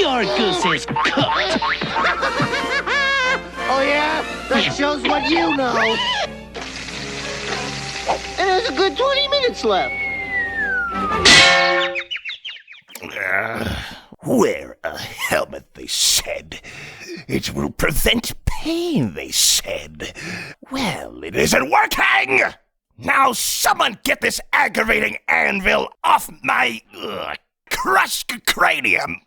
Your goose is cooked. Oh, yeah? That shows what you know. And there's a good 20 minutes left. Wear a helmet, they said. It will prevent pain, they said. Well, it isn't working! Now someone get this aggravating anvil off my crushed cranium.